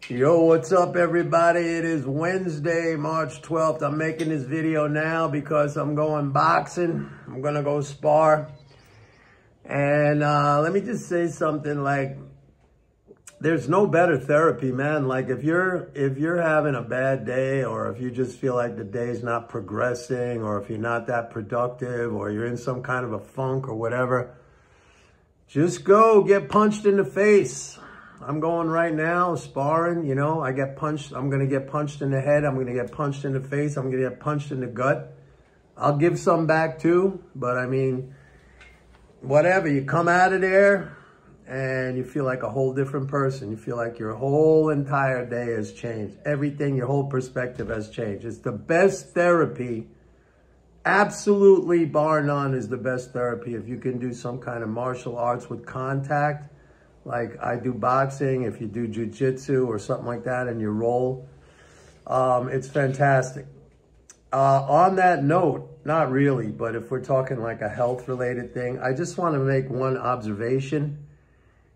Yo, what's up, everybody? It is Wednesday, March 12th. I'm making this video now because I'm going boxing. I'm going to go spar. And let me just say something, like, there's no better therapy, man. Like, if you're having a bad day, or if you just feel like the day's not progressing, or if you're not that productive, or you're in some kind of a funk or whatever, just go get punched in the face. I'm going right now, sparring, you know, I get punched. I'm going to get punched in the head. I'm going to get punched in the face. I'm going to get punched in the gut. I'll give some back too. But I mean, whatever, you come out of there and you feel like a whole different person. You feel like your whole entire day has changed. Everything, your whole perspective has changed. It's the best therapy. Absolutely, bar none, is the best therapy. If you can do some kind of martial arts with contact, like I do boxing, if you do jiu-jitsu or something like that and you roll, it's fantastic. On that note, not really, but if we're talking like a health-related thing, I just want to make one observation.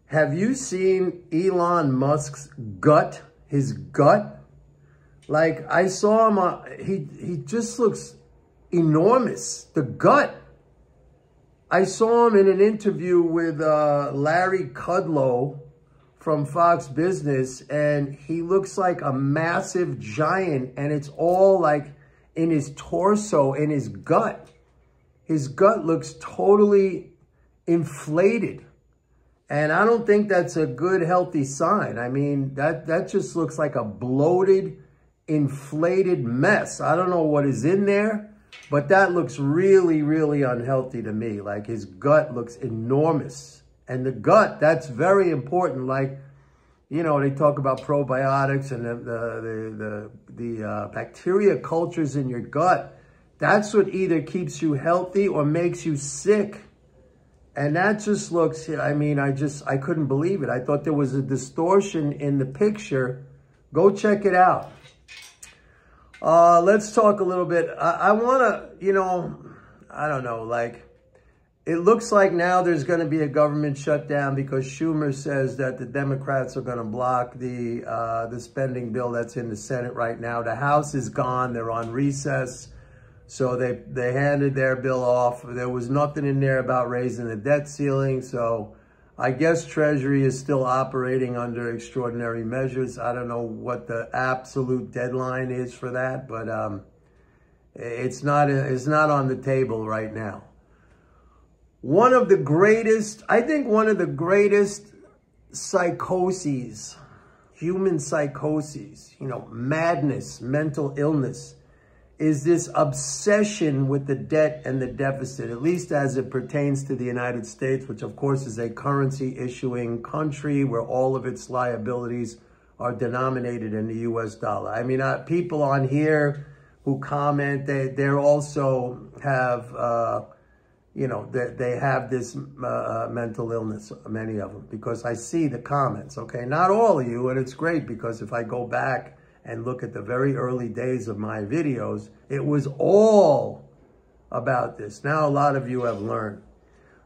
Have you seen Elon Musk's gut? His gut? Like, I saw him, he just looks enormous. The gut. I saw him in an interview with Larry Kudlow from Fox Business, and he looks like a massive giant, and it's all like in his torso, in his gut. His gut looks totally inflated, and I don't think that's a good, healthy sign. I mean, that just looks like a bloated, inflated mess. I don't know what is in there, but that looks really, really unhealthy to me. Like, his gut looks enormous. And the gut, that's very important. Like, you know, they talk about probiotics and the bacteria cultures in your gut. That's what either keeps you healthy or makes you sick. And that just looks, I mean, I couldn't believe it. I thought there was a distortion in the picture. Go check it out. Let's talk a little bit. I want to, you know, I don't know, like, it looks like now there's going to be a government shutdown because Schumer says that the Democrats are going to block the spending bill that's in the Senate right now. The House is gone. They're on recess. So they handed their bill off. There was nothing in there about raising the debt ceiling. So I guess Treasury is still operating under extraordinary measures. I don't know what the absolute deadline is for that, but it's not on the table right now. One of the greatest psychoses, human psychoses, you know, madness, mental illness, is this obsession with the debt and the deficit, at least as it pertains to the United States, which of course is a currency issuing country where all of its liabilities are denominated in the US dollar. I mean, people on here who comment, they also have, you know, they have this mental illness, many of them, because I see the comments, okay? Not all of you, and it's great because if I go back and look at the very early days of my videos, it was all about this. Now a lot of you have learned.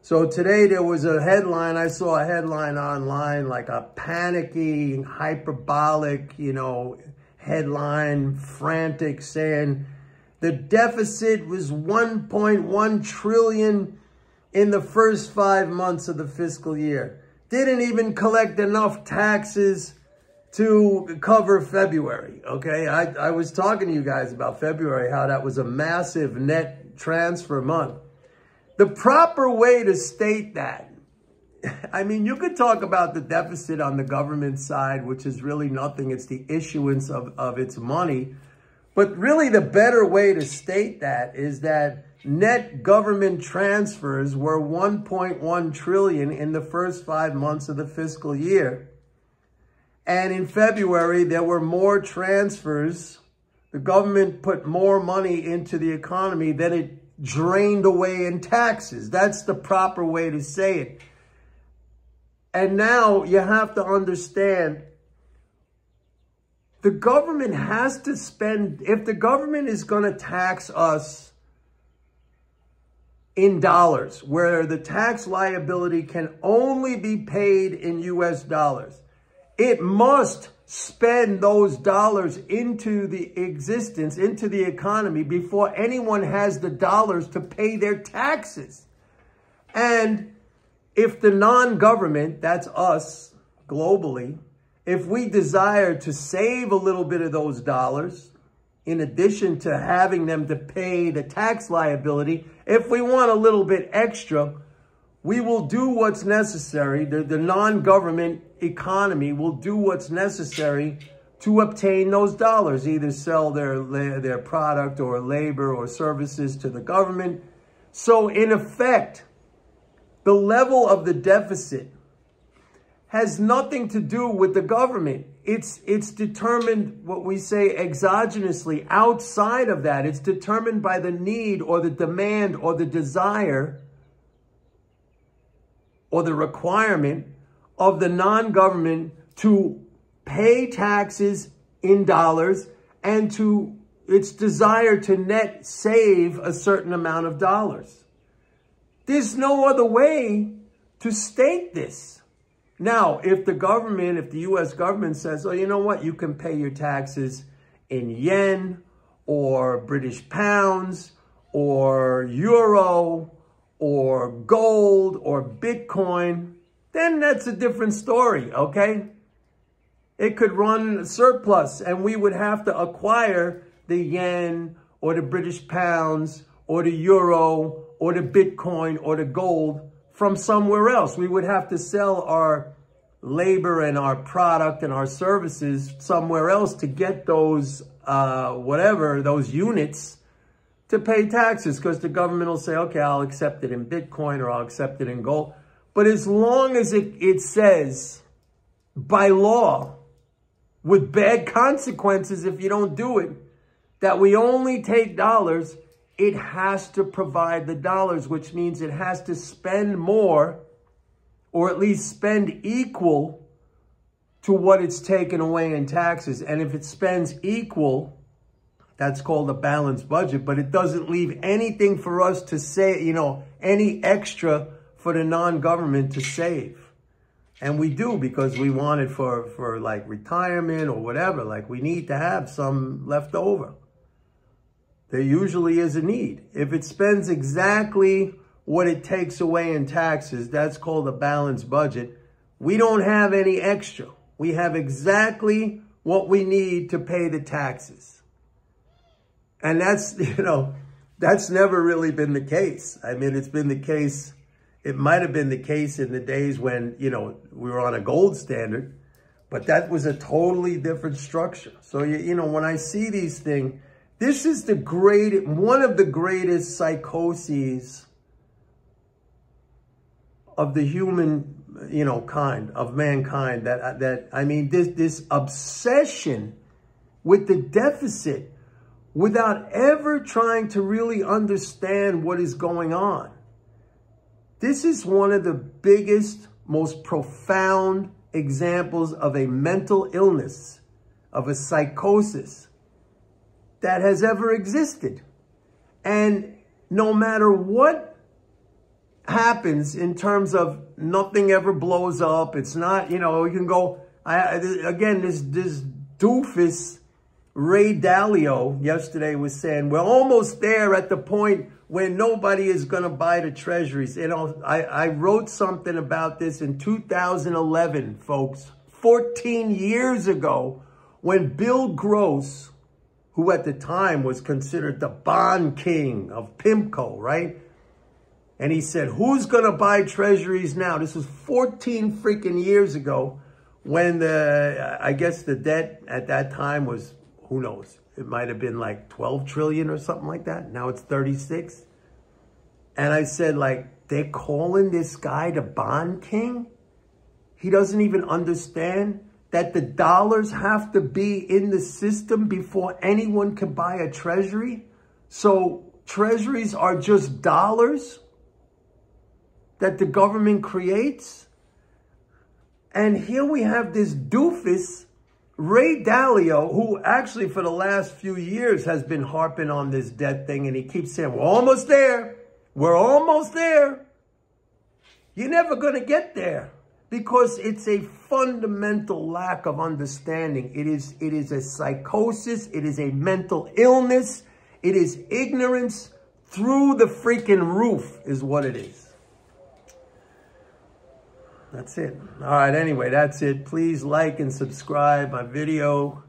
So today there was a headline, I saw a headline online, like a panicky, hyperbolic, you know, headline, frantic, saying the deficit was 1.1 trillion in the first 5 months of the fiscal year. Didn't even collect enough taxes to cover February, okay? I was talking to you guys about February, how that was a massive net transfer month. The proper way to state that, I mean, you could talk about the deficit on the government side, which is really nothing. It's the issuance of its money. But really the better way to state that is that net government transfers were 1.1 trillion in the first 5 months of the fiscal year. And in February, there were more transfers. The government put more money into the economy than it drained away in taxes. That's the proper way to say it. And now you have to understand, the government has to spend, if the government is going to tax us in dollars, where the tax liability can only be paid in US dollars, it must spend those dollars into the existence, into the economy, before anyone has the dollars to pay their taxes. And if the non-government, that's us globally, if we desire to save a little bit of those dollars, in addition to having them to pay the tax liability, if we want a little bit extra, we will do what's necessary. The non-government economy will do what's necessary to obtain those dollars, either sell their product or labor or services to the government. So in effect, the level of the deficit has nothing to do with the government. It's determined, what we say, exogenously, outside of that. It's determined by the need or the demand or the desire or the requirement of the non-government to pay taxes in dollars and to its desire to net save a certain amount of dollars. There's no other way to state this. Now, if the government, if the U.S. government says, oh, you know what, you can pay your taxes in yen or British pounds or euro or gold or Bitcoin, then that's a different story, okay? It could run surplus and we would have to acquire the yen or the British pounds or the euro or the Bitcoin or the gold from somewhere else. We would have to sell our labor and our product and our services somewhere else to get those, those units to pay taxes, because the government will say, okay, I'll accept it in Bitcoin or I'll accept it in gold. But as long as it says by law, with bad consequences if you don't do it, that we only take dollars, it has to provide the dollars, which means it has to spend more, or at least spend equal to what it's taken away in taxes. And if it spends equal, that's called a balanced budget, but it doesn't leave anything for us to say, any extra for the non-government to save. And we do, because we want it for like retirement or whatever. Like, we need to have some left over. There usually is a need. If it spends exactly what it takes away in taxes, that's called a balanced budget. We don't have any extra. We have exactly what we need to pay the taxes. And that's, that's never really been the case. I mean, it's been the case. It might have been the case in the days when, we were on a gold standard, but that was a totally different structure. So, when I see these things, this is one of the greatest psychoses of the human, kind, of mankind, this obsession with the deficit without ever trying to really understand what is going on. This is one of the biggest, most profound examples of a mental illness, of a psychosis that has ever existed. And no matter what happens in terms of nothing ever blows up, it's not, we can go, again, this doofus, Ray Dalio, yesterday was saying, we're almost there at the point where nobody is going to buy the treasuries. I wrote something about this in 2011, folks, 14 years ago, when Bill Gross, who at the time was considered the bond king of PIMCO, right? And he said, who's going to buy treasuries now? This was 14 freaking years ago, when I guess the debt at that time was, who knows? It might have been like 12 trillion or something like that. Now it's 36. And I said, they're calling this guy the bond king? He doesn't even understand that the dollars have to be in the system before anyone can buy a treasury. So treasuries are just dollars that the government creates. And here we have this doofus, Ray Dalio, who actually for the last few years has been harping on this debt thing. And he keeps saying, we're almost there. We're almost there. You're never going to get there. because it's a fundamental lack of understanding. It is a psychosis. It is a mental illness. It is ignorance through the freaking roof is what it is. That's it. All right, anyway, that's it. Please like and subscribe my video.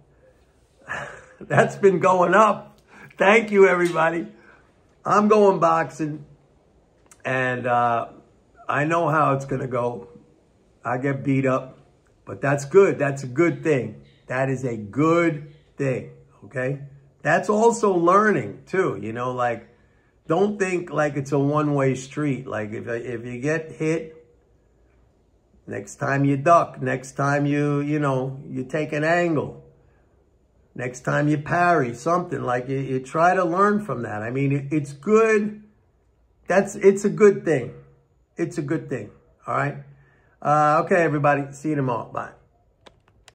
That's been going up. Thank you, everybody. I'm going boxing, and I know how it's going to go. I get beat up, but that's good. That's a good thing. That is a good thing, okay? That's also learning, too. You know, like, don't think like it's a one-way street. Like, if you get hit, next time you duck. Next time you take an angle. Next time you parry, something. Like, you try to learn from that. I mean, it's good. It's a good thing. It's a good thing, all right? Okay, everybody. See you tomorrow. Bye.